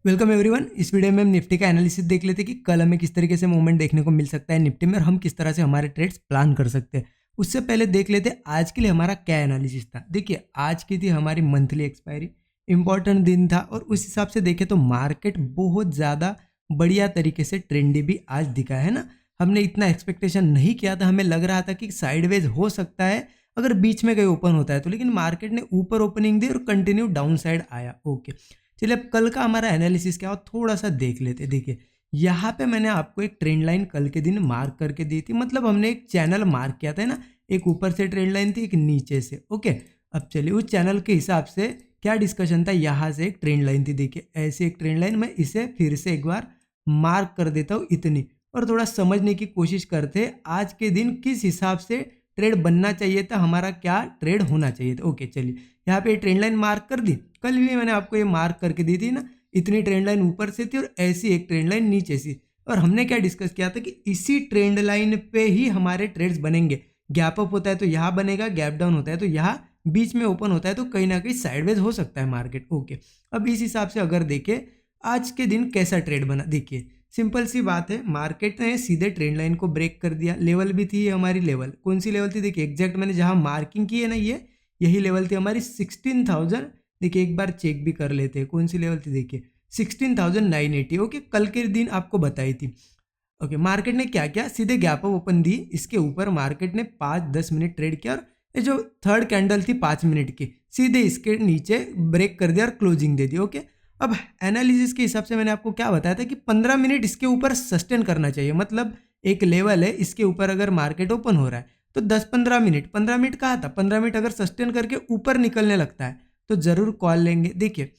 Welcome everyone. इस video में हम निफ्टी का एनालिसिस देख लेते हैं कि कल हमें किस तरीके से मूवमेंट देखने को मिल सकता है निफ्टी में और हम किस तरह से हमारे ट्रेड्स प्लान कर सकते हैं। उससे पहले देख लेते हैं आज के लिए हमारा क्या एनालिसिस था। देखिए, आज की थी हमारी मंथली एक्सपायरी, इंपॉर्टेंट दिन था और उस हिसाब से देखें तो मार्केट बहुत ज़्यादा बढ़िया तरीके से ट्रेंडी भी आज दिखा है ना। हमने इतना एक्सपेक्टेशन नहीं किया था, हमें लग रहा था कि साइडवेज हो सकता है अगर बीच में कहीं ओपन होता है तो, लेकिन मार्केट ने ऊपर ओपनिंग दी और कंटिन्यू डाउन साइड आया। ओके, चलिए अब कल का हमारा एनालिसिस क्या हो थोड़ा सा देख लेते। देखिए, यहाँ पे मैंने आपको एक ट्रेंड लाइन कल के दिन मार्क करके दी थी, मतलब हमने एक चैनल मार्क किया था ना, एक ऊपर से ट्रेंड लाइन थी, एक नीचे से। ओके, अब चलिए उस चैनल के हिसाब से क्या डिस्कशन था। यहाँ से एक ट्रेंड लाइन थी, देखिए ऐसे एक ट्रेंड लाइन, मैं इसे फिर से एक बार मार्क कर देता हूँ इतनी, और थोड़ा समझने की कोशिश करते आज के दिन किस हिसाब से ट्रेड बनना चाहिए था, हमारा क्या ट्रेड होना चाहिए था। ओके, चलिए यहाँ पे ट्रेंड लाइन मार्क कर दी। कल भी मैंने आपको ये मार्क करके दी थी ना, इतनी ट्रेंड लाइन ऊपर से थी और ऐसी एक ट्रेंड लाइन नीचे से, और हमने क्या डिस्कस किया था कि इसी ट्रेंड लाइन पे ही हमारे ट्रेड्स बनेंगे। गैप अप होता है तो यहाँ बनेगा, गैप डाउन होता है तो यहाँ, बीच में ओपन होता है तो कहीं ना कहीं साइडवेज हो सकता है मार्केट। ओके, अब इस हिसाब से अगर देखें आज के दिन कैसा ट्रेड बना, देखिए सिंपल सी बात है, मार्केट ने सीधे ट्रेंड लाइन को ब्रेक कर दिया। लेवल भी थी हमारी, लेवल कौन सी लेवल थी, देखिए एग्जैक्ट मैंने जहां मार्किंग की है ना, ये यही लेवल थी हमारी 16,000। देखिए एक बार चेक भी कर लेते हैं कौन सी लेवल थी, देखिए 16,980। ओके, कल के दिन आपको बताई थी। ओके, मार्केट ने क्या किया, सीधे गैप अप ओपन दी, इसके ऊपर मार्केट ने 5-10 मिनट ट्रेड किया और ये जो थर्ड कैंडल थी 5 मिनट की, सीधे इसके नीचे ब्रेक कर दिया और क्लोजिंग दे दी। ओके, अब एनालिसिस के हिसाब से मैंने आपको क्या बताया था कि 15 मिनट इसके ऊपर सस्टेन करना चाहिए, मतलब एक लेवल है, इसके ऊपर अगर मार्केट ओपन हो रहा है तो 10-15 मिनट, 15 मिनट कहा था, 15 मिनट अगर सस्टेन करके ऊपर निकलने लगता है तो जरूर कॉल लेंगे। देखिए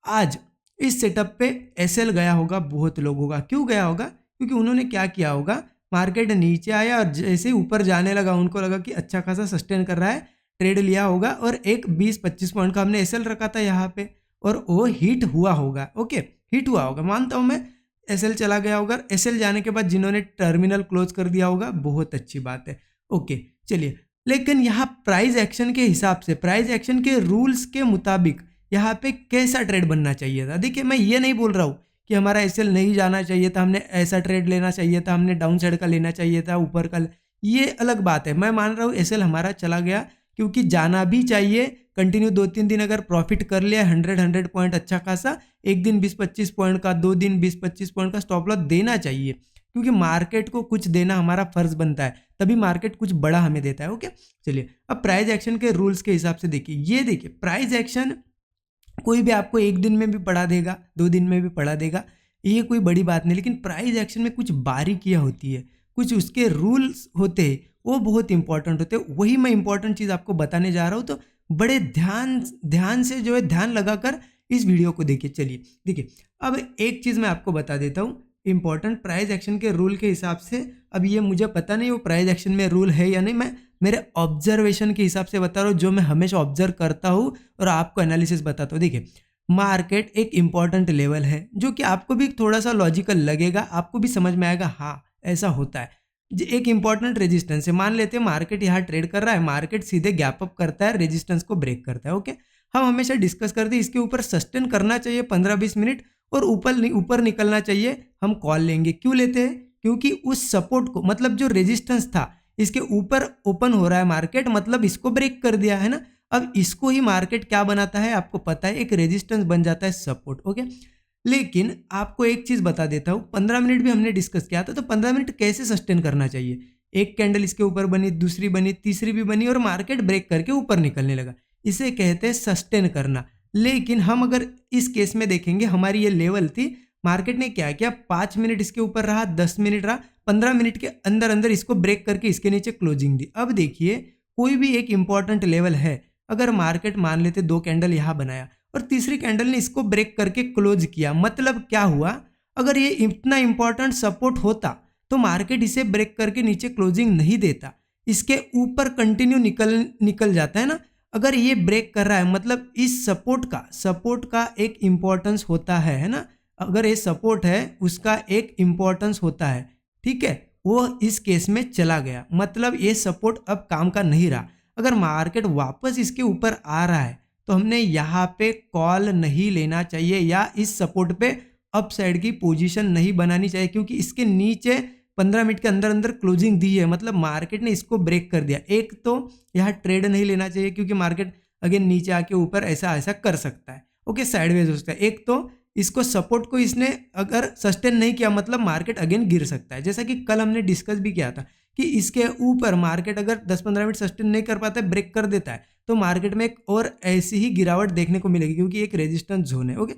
आज इस सेटअप पे एसएल गया होगा बहुत लोगों का, क्यों गया होगा, क्योंकि उन्होंने क्या किया होगा, मार्केट नीचे आया और जैसे ही ऊपर जाने लगा उनको लगा कि अच्छा खासा सस्टेन कर रहा है, ट्रेड लिया होगा और एक 20-25 पॉइंट का हमने एसएल रखा था यहाँ पे और वो हिट हुआ होगा। ओके, हिट हुआ होगा, मानता हूं मैं, एसएल चला गया होगा। एसएल जाने के बाद जिन्होंने टर्मिनल क्लोज कर दिया होगा, बहुत अच्छी बात है। ओके, चलिए, लेकिन यहाँ प्राइस एक्शन के हिसाब से, प्राइस एक्शन के रूल्स के मुताबिक यहाँ पे कैसा ट्रेड बनना चाहिए था। देखिए मैं ये नहीं बोल रहा हूँ कि हमारा एसएल नहीं जाना चाहिए था, हमने ऐसा ट्रेड लेना चाहिए था, हमने डाउन साइड का लेना चाहिए था, ऊपर का, ये अलग बात है। मैं मान रहा हूँ एसएल हमारा चला गया क्योंकि जाना भी चाहिए। कंटिन्यू 2-3 दिन अगर प्रॉफिट कर लिया 100 पॉइंट अच्छा खासा, एक दिन 20-25 पॉइंट का, 2 दिन 20-25 पॉइंट का स्टॉप लॉस देना चाहिए, क्योंकि मार्केट को कुछ देना हमारा फर्ज बनता है, तभी मार्केट कुछ बड़ा हमें देता है। ओके, चलिए अब प्राइस एक्शन के रूल्स के हिसाब से देखिए, ये देखिए प्राइस एक्शन कोई भी आपको एक दिन में भी पढ़ा देगा, 2 दिन में भी पढ़ा देगा, ये कोई बड़ी बात नहीं, लेकिन प्राइस एक्शन में कुछ बारीकियाँ होती है, कुछ उसके रूल्स होते हैं, वो बहुत इंपॉर्टेंट होते हैं। वही मैं इंपॉर्टेंट चीज़ आपको बताने जा रहा हूँ, तो बड़े ध्यान ध्यान से जो है ध्यान लगाकर इस वीडियो को देखिए। चलिए देखिए, अब एक चीज़ मैं आपको बता देता हूँ इंपॉर्टेंट प्राइस एक्शन के रूल के हिसाब से। अब ये मुझे पता नहीं वो प्राइस एक्शन में रूल है या नहीं, मैं मेरे ऑब्जर्वेशन के हिसाब से बता रहा हूँ, जो मैं हमेशा ऑब्जर्व करता हूँ और आपको एनालिसिस बताता हूँ। देखिए मार्केट एक इंपॉर्टेंट लेवल है जो कि आपको भी थोड़ा सा लॉजिकल लगेगा, आपको भी समझ में आएगा, हाँ ऐसा होता है। एक इंपॉर्टेंट रेजिस्टेंस है, मान लेते हैं मार्केट यहाँ ट्रेड कर रहा है, मार्केट सीधे गैप अप करता है, रेजिस्टेंस को ब्रेक करता है। ओके, हम हमेशा डिस्कस करते हैं इसके ऊपर सस्टेन करना चाहिए 15-20 मिनट और ऊपर निकलना चाहिए, हम कॉल लेंगे। क्यों लेते हैं, क्योंकि उस सपोर्ट को, मतलब जो रेजिस्टेंस था इसके ऊपर ओपन हो रहा है मार्केट, मतलब इसको ब्रेक कर दिया है ना। अब इसको ही मार्केट क्या बनाता है आपको पता है, एक रेजिस्टेंस बन जाता है, सपोर्ट। ओके, लेकिन आपको एक चीज बता देता हूँ, 15 मिनट भी हमने डिस्कस किया था, तो 15 मिनट कैसे सस्टेन करना चाहिए। एक कैंडल इसके ऊपर बनी, दूसरी बनी, तीसरी भी बनी और मार्केट ब्रेक करके ऊपर निकलने लगा, इसे कहते हैं सस्टेन करना। लेकिन हम अगर इस केस में देखेंगे, हमारी ये लेवल थी, मार्केट ने क्या किया, 5 मिनट इसके ऊपर रहा, 10 मिनट रहा, 15 मिनट के अंदर अंदर इसको ब्रेक करके इसके नीचे क्लोजिंग दी। अब देखिए कोई भी एक इंपॉर्टेंट लेवल है, अगर मार्केट मान लेते 2 कैंडल यहाँ बनाया और तीसरी कैंडल ने इसको ब्रेक करके क्लोज किया, मतलब क्या हुआ, अगर ये इतना इंपॉर्टेंट सपोर्ट होता तो मार्केट इसे ब्रेक करके नीचे क्लोजिंग नहीं देता, इसके ऊपर कंटिन्यू निकल जाता है ना। अगर ये ब्रेक कर रहा है मतलब इस सपोर्ट का एक इंपॉर्टेंस होता है ना, अगर ये सपोर्ट है उसका एक इंपॉर्टेंस होता है, ठीक है, वो इस केस में चला गया, मतलब ये सपोर्ट अब काम का नहीं रहा। अगर मार्केट वापस इसके ऊपर आ रहा है तो हमने यहाँ पे कॉल नहीं लेना चाहिए या इस सपोर्ट पे अप साइड की पोजीशन नहीं बनानी चाहिए, क्योंकि इसके नीचे 15 मिनट के अंदर अंदर क्लोजिंग दी है, मतलब मार्केट ने इसको ब्रेक कर दिया। एक तो यहाँ ट्रेड नहीं लेना चाहिए, क्योंकि मार्केट अगेन नीचे आके ऊपर ऐसा ऐसा कर सकता है, ओके, साइडवेज हो सकता है। एक तो इसको सपोर्ट को इसने अगर सस्टेन नहीं किया, मतलब मार्केट अगेन गिर सकता है, जैसा कि कल हमने डिस्कस भी किया था कि इसके ऊपर मार्केट अगर 10-15 मिनट सस्टेन नहीं कर पाता है, ब्रेक कर देता है, तो मार्केट में एक और ऐसी ही गिरावट देखने को मिलेगी, क्योंकि एक रेजिस्टेंस जोन है, ओके।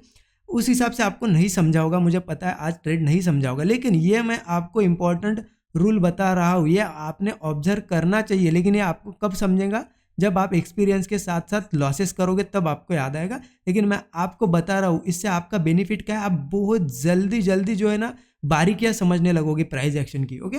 उस हिसाब से आपको नहीं समझा होगा, मुझे पता है आज ट्रेड नहीं समझा होगा, लेकिन ये मैं आपको इंपॉर्टेंट रूल बता रहा हूँ, ये आपने ऑब्जर्व करना चाहिए। लेकिन ये आपको कब समझेगा, जब आप एक्सपीरियंस के साथ साथ लॉसेस करोगे, तब आपको याद आएगा। लेकिन मैं आपको बता रहा हूँ, इससे आपका बेनिफिट क्या है, आप बहुत जल्दी जल्दी जो है ना बारीकियां समझने लगोगे प्राइस एक्शन की, ओके।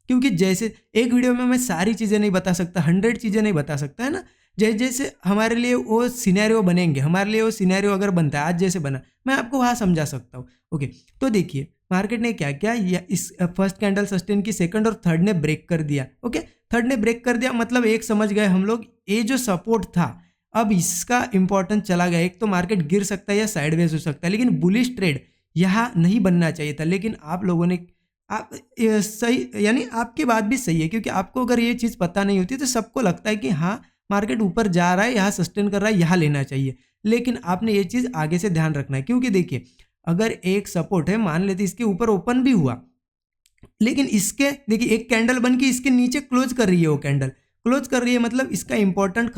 क्योंकि जैसे एक वीडियो में मैं सारी चीज़ें नहीं बता सकता, 100 चीज़ें नहीं बता सकता, है ना। जैसे जैसे हमारे लिए वो सिनेरियो बनेंगे, हमारे लिए वो सिनेरियो अगर बनता है, आज जैसे बना, मैं आपको वहाँ समझा सकता हूँ, ओके। तो देखिए मार्केट ने क्या किया, इस फर्स्ट कैंडल सस्टेन की, सेकंड और थर्ड ने ब्रेक कर दिया, ओके। थर्ड ने ब्रेक कर दिया, मतलब एक समझ गए हम लोग, ये जो सपोर्ट था अब इसका इंपॉर्टेंस चला गया। एक तो मार्केट गिर सकता है या साइडवेज हो सकता है, लेकिन बुलिश ट्रेड यहाँ नहीं बनना चाहिए था। लेकिन आप लोगों ने सही, यानी आपकी बात भी सही है, क्योंकि आपको अगर ये चीज़ पता नहीं होती तो सबको लगता है कि हाँ मार्केट ऊपर जा रहा है, यहाँ सस्टेन कर रहा है, यहाँ लेना चाहिए। लेकिन आपने ये चीज़ आगे से ध्यान रखना है, क्योंकि देखिए अगर एक सपोर्ट है, मान लेते इसके ऊपर ओपन भी हुआ, लेकिन इसके देखिए एक कैंडल बन के इसके नीचे क्लोज कर रही है, वो कैंडल क्लोज कर रही है, मतलब इसका इंपॉर्टेंट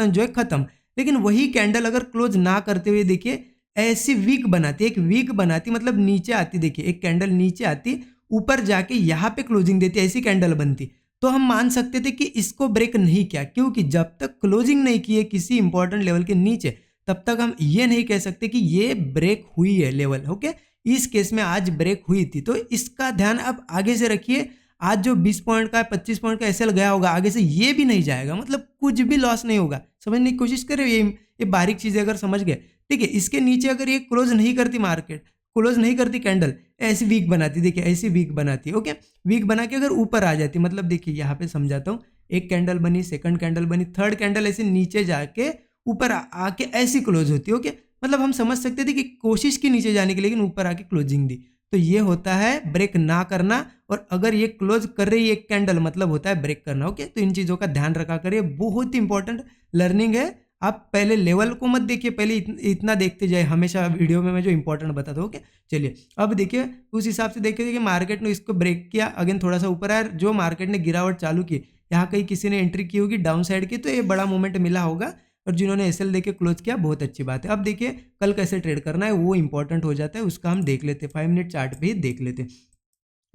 जो है खत्म। लेकिन वही कैंडल अगर क्लोज ना करते हुए देखिए ऐसी वीक बनाती, एक वीक बनाती, मतलब नीचे आती, देखिए एक कैंडल नीचे आती, ऊपर जाके यहाँ पे क्लोजिंग देती, ऐसी कैंडल बनती, तो हम मान सकते थे कि इसको ब्रेक नहीं किया, क्योंकि जब तक क्लोजिंग नहीं की है किसी इंपॉर्टेंट लेवल के नीचे, तब तक हम ये नहीं कह सकते कि ये ब्रेक हुई है लेवल, ओके। इस केस में आज ब्रेक हुई थी, तो इसका ध्यान अब आगे से रखिए। आज जो 20 पॉइंट का 25 पॉइंट का एसएल गया होगा, आगे से ये भी नहीं जाएगा, मतलब कुछ भी लॉस नहीं होगा। समझने की कोशिश करें, ये बारीक चीजें अगर समझ गए, ठीक है। इसके नीचे अगर ये क्लोज नहीं करती, मार्केट क्लोज नहीं करती, कैंडल ऐसी वीक बनाती, देखिए ऐसी वीक बनाती, ओके। वीक बना के अगर ऊपर आ जाती, मतलब देखिए यहाँ पे समझाता हूँ, एक कैंडल बनी, सेकंड कैंडल बनी, थर्ड कैंडल ऐसे नीचे जाके ऊपर आके ऐसी क्लोज होती, ओके। मतलब हम समझ सकते थे कि कोशिश की नीचे जाने की, लेकिन ऊपर आके क्लोजिंग दी, तो ये होता है ब्रेक ना करना। और अगर ये क्लोज कर रही है एक कैंडल, मतलब होता है ब्रेक करना, ओके। तो इन चीजों का ध्यान रखा करिए, बहुत ही इंपॉर्टेंट लर्निंग है। आप पहले लेवल को मत देखिए, पहले इतना देखते जाए, हमेशा वीडियो में मैं जो इंपॉर्टेंट बताता हूँ, ओके। चलिए अब देखिए उस हिसाब से देखिए कि मार्केट ने इसको ब्रेक किया, अगेन थोड़ा सा ऊपर आया, जो मार्केट ने गिरावट चालू की, यहाँ कहीं किसी ने एंट्री की होगी डाउन साइड की, तो ये बड़ा मूवमेंट मिला होगा, और जिन्होंने एसएल देके क्लोज किया बहुत अच्छी बात है। अब देखिए कल कैसे ट्रेड करना है वो इंपॉर्टेंट हो जाता है, उसका हम देख लेते हैं, 5 मिनट चार्ट पे ही देख लेते हैं।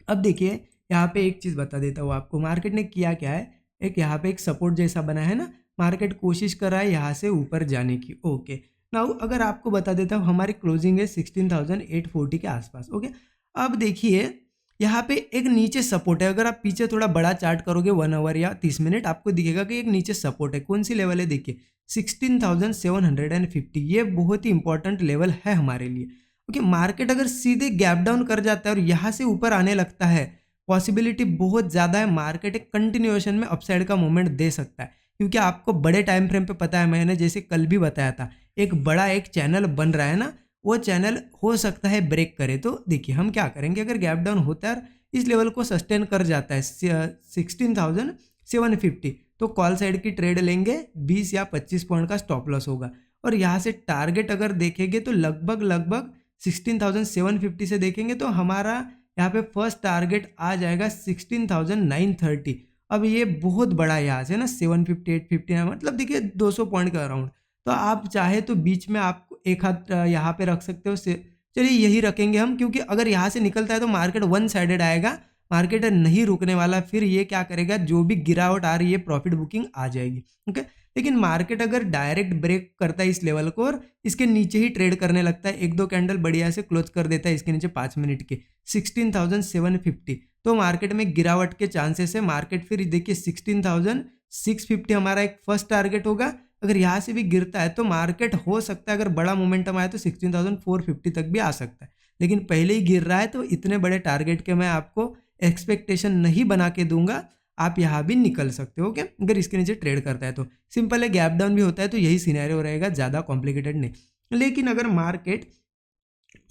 अब देखिए यहाँ पे एक चीज़ बता देता हूँ आपको, मार्केट ने किया क्या है, एक यहाँ पे एक सपोर्ट जैसा बना है ना, मार्केट कोशिश कर रहा है यहाँ से ऊपर जाने की, ओके। नाउ अगर आपको बता देता हूँ, हमारी क्लोजिंग है 16,840 के आसपास, ओके। अब देखिए यहाँ पे एक नीचे सपोर्ट है, अगर आप पीछे थोड़ा बड़ा चार्ट करोगे 1 आवर या 30 मिनट, आपको दिखेगा कि एक नीचे सपोर्ट है। कौन सी लेवल है, देखिए 16,750, ये बहुत ही इंपॉर्टेंट लेवल है हमारे लिए, ओके। मार्केट अगर सीधे गैप डाउन कर जाता है और यहाँ से ऊपर आने लगता है, पॉसिबिलिटी बहुत ज़्यादा है मार्केट एक कंटिन्यूएशन में अपसाइड का मूवमेंट दे सकता है, क्योंकि आपको बड़े टाइम फ्रेम पे पता है, मैंने जैसे कल भी बताया था, एक बड़ा एक चैनल बन रहा है ना, वो चैनल हो सकता है ब्रेक करे। तो देखिए हम क्या करेंगे, अगर गैप डाउन होता है इस लेवल को सस्टेन कर जाता है 16,750, तो कॉल साइड की ट्रेड लेंगे, 20 या 25 पॉइंट का स्टॉप लॉस होगा। और यहाँ से टारगेट अगर देखेंगे तो लगभग 16,750 से देखेंगे तो हमारा यहाँ पे फर्स्ट टारगेट आ जाएगा 16,930। अब ये बहुत बड़ा है, यहाँ से ना 750 850, मतलब देखिए 200 पॉइंट का अराउंड। तो आप चाहे तो बीच में आप एक हाथ यहाँ पे रख सकते हो, चलिए यही रखेंगे हम, क्योंकि अगर यहाँ से निकलता है तो मार्केट वन साइडेड आएगा, मार्केट नहीं रुकने वाला, फिर ये क्या करेगा, जो भी गिरावट आ रही है प्रॉफिट बुकिंग आ जाएगी, ओके। लेकिन मार्केट अगर डायरेक्ट ब्रेक करता है इस लेवल को और इसके नीचे ही ट्रेड करने लगता है, एक दो कैंडल बढ़िया से क्लोज कर देता है इसके नीचे 5 मिनट के 16,750, तो मार्केट में गिरावट के चांसेस है। मार्केट फिर देखिए 16,650 हमारा एक फर्स्ट टारगेट होगा, अगर यहाँ से भी गिरता है तो मार्केट हो सकता है, अगर बड़ा मोमेंटम आया तो 16,450 तक भी आ सकता है। लेकिन पहले ही गिर रहा है तो इतने बड़े टारगेट के मैं आपको एक्सपेक्टेशन नहीं बना के दूंगा, आप यहाँ भी निकल सकते हो, ओके। अगर इसके नीचे ट्रेड करता है तो सिंपल है, गैप डाउन भी होता है तो यही सिनेरियो रहेगा, ज़्यादा कॉम्प्लिकेटेड नहीं। लेकिन अगर मार्केट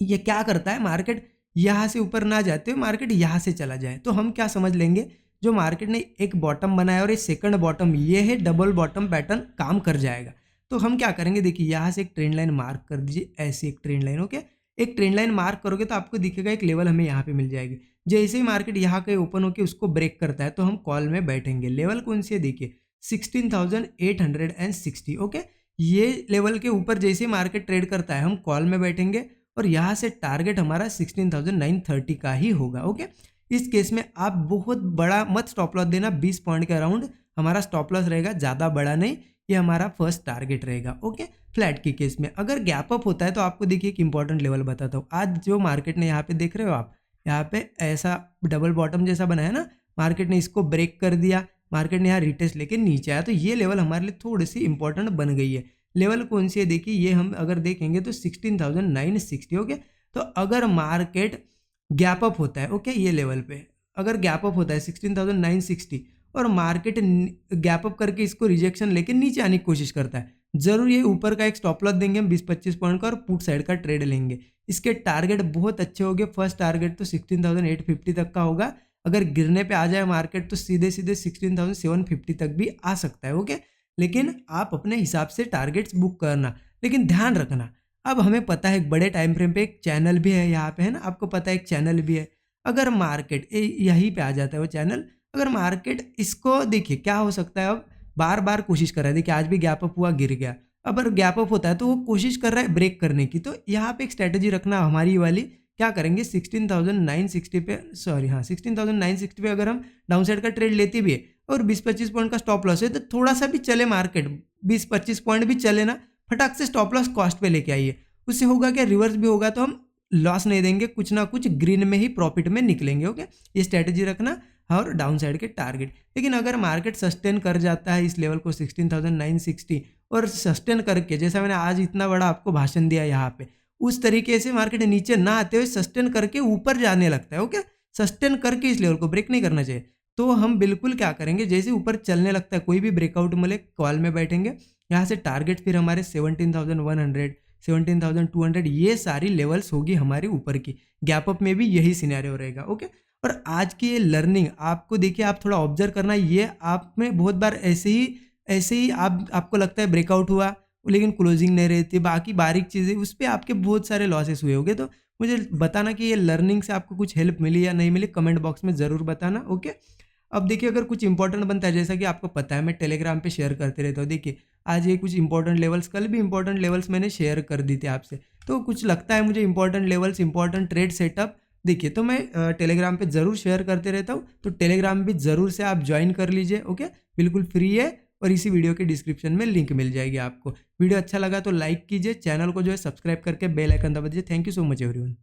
ये क्या करता है, मार्केट यहाँ से ऊपर ना जाते हुए मार्केट यहाँ से चला जाए, तो हम क्या समझ लेंगे, जो मार्केट ने एक बॉटम बनाया और ये सेकंड बॉटम, ये है डबल बॉटम पैटर्न काम कर जाएगा। तो हम क्या करेंगे, देखिए यहाँ से एक ट्रेंड लाइन मार्क कर दीजिए, ऐसी एक ट्रेंड लाइन। ओके, एक ट्रेंड लाइन मार्क करोगे तो आपको दिखेगा एक लेवल हमें यहाँ पे मिल जाएगी। जैसे ही मार्केट यहाँ के ओपन होकर उसको ब्रेक करता है तो हम कॉल में बैठेंगे। लेवल कौन सी है, देखिए 16,860। ओके, ये लेवल के ऊपर जैसे ही मार्केट ट्रेड करता है हम कॉल में बैठेंगे और यहाँ से टारगेट हमारा 16,930 का ही होगा। ओके, इस केस में आप बहुत बड़ा मत स्टॉप लॉस देना, 20 पॉइंट के अराउंड हमारा स्टॉप लॉस रहेगा, ज़्यादा बड़ा नहीं, ये हमारा फर्स्ट टारगेट रहेगा। ओके, फ्लैट के केस में अगर गैप अप होता है तो आपको देखिए एक इंपॉर्टेंट लेवल बताता हूँ। आज जो मार्केट ने यहाँ पे देख रहे हो आप, यहाँ पे ऐसा डबल बॉटम जैसा बनाया ना, मार्केट ने इसको ब्रेक कर दिया, मार्केट ने यहाँ रिटेस्ट लेके नीचे आया, तो ये लेवल हमारे लिए थोड़ी सी इंपॉर्टेंट बन गई है। लेवल कौन सी है, देखिए ये हम अगर देखेंगे तो 16,960। ओके, तो अगर मार्केट गैप अप होता है, ओके, ये लेवल पे अगर गैप अप होता है 16,960 और मार्केट गैप अप करके इसको रिजेक्शन लेके नीचे आने की कोशिश करता है, जरूर ये ऊपर का एक स्टॉप लॉस देंगे हम 20-25 पॉइंट का और पुट साइड का ट्रेड लेंगे। इसके टारगेट बहुत अच्छे हो गए, फर्स्ट टारगेट तो 16,850 तक का होगा, अगर गिरने पे आ जाए मार्केट तो सीधे सीधे 16,750 तक भी आ सकता है। ओके, लेकिन आप अपने हिसाब से टारगेट्स बुक करना, लेकिन ध्यान रखना, अब हमें पता है एक बड़े टाइम फ्रेम पे एक चैनल भी है यहाँ पे, है ना, आपको पता है एक चैनल भी है। अगर मार्केट यहीं पे आ जाता है वो चैनल, अगर मार्केट इसको देखिए क्या हो सकता है, अब बार बार कोशिश कर रहा है, देखिए आज भी गैप अप हुआ, गिर गया, अगर गैप अप होता है तो वो कोशिश कर रहा है ब्रेक करने की, तो यहाँ पे एक स्ट्रेटेजी रखना हमारी वाली, क्या करेंगे 16,960 पे, सॉरी हाँ 16,960 पे अगर हम डाउन साइड का ट्रेड लेते भी है और 20-25 पॉइंट का स्टॉप लॉस है, तो थोड़ा सा भी चले मार्केट, 20-25 पॉइंट भी चले ना, फटाक से स्टॉप लॉस कॉस्ट पे लेके आइए। उससे होगा क्या, रिवर्स भी होगा तो हम लॉस नहीं देंगे, कुछ ना कुछ ग्रीन में ही प्रॉफिट में निकलेंगे। ओके, ये स्ट्रेटेजी रखना और डाउन साइड के टारगेट। लेकिन अगर मार्केट सस्टेन कर जाता है इस लेवल को 16,960 और सस्टेन करके, जैसा मैंने आज इतना बड़ा आपको भाषण दिया यहाँ पे, उस तरीके से मार्केट नीचे ना आते हुए सस्टेन करके ऊपर जाने लगता है, ओके, सस्टेन करके इस लेवल को ब्रेक नहीं करना चाहिए, तो हम बिल्कुल क्या करेंगे, जैसे ऊपर चलने लगता है कोई भी ब्रेकआउट मिले कॉल में बैठेंगे, यहाँ से टारगेट फिर हमारे 17,100 17,200 ये सारी लेवल्स होगी हमारी ऊपर की। गैप अप में भी यही सिनेरियो रहेगा। ओके, और आज की ये लर्निंग आपको देखिए, आप थोड़ा ऑब्जर्व करना, ये आप में बहुत बार ऐसे ही आपको लगता है ब्रेकआउट हुआ लेकिन क्लोजिंग नहीं रहती, बाकी बारीक चीज़ें उस पर आपके बहुत सारे लॉसेस हुए होंगे। तो मुझे बताना कि ये लर्निंग से आपको कुछ हेल्प मिली या नहीं मिली, कमेंट बॉक्स में ज़रूर बताना। ओके, अब देखिए अगर कुछ इंपॉर्टेंट बनता है, जैसा कि आपको पता है मैं टेलीग्राम पे शेयर करते रहता हूँ, देखिए आज ये कुछ इंपॉर्टेंट लेवल्स, कल भी इंपॉर्टेंट लेवल्स मैंने शेयर कर दी थी आपसे, तो कुछ लगता है मुझे important levels, important trade setup, देखिए तो मैं टेलीग्राम पे ज़रूर शेयर करते रहता हूँ, तो टेलीग्राम भी ज़रूर से आप ज्वाइन कर लीजिए। ओके, बिल्कुल फ्री है और इसी वीडियो के डिस्क्रिप्शन में लिंक मिल जाएगी आपको। वीडियो अच्छा लगा तो लाइक कीजिए, चैनल को जो है सब्सक्राइब करके बेल आइकन दबा दीजिए। Thank you so much everyone.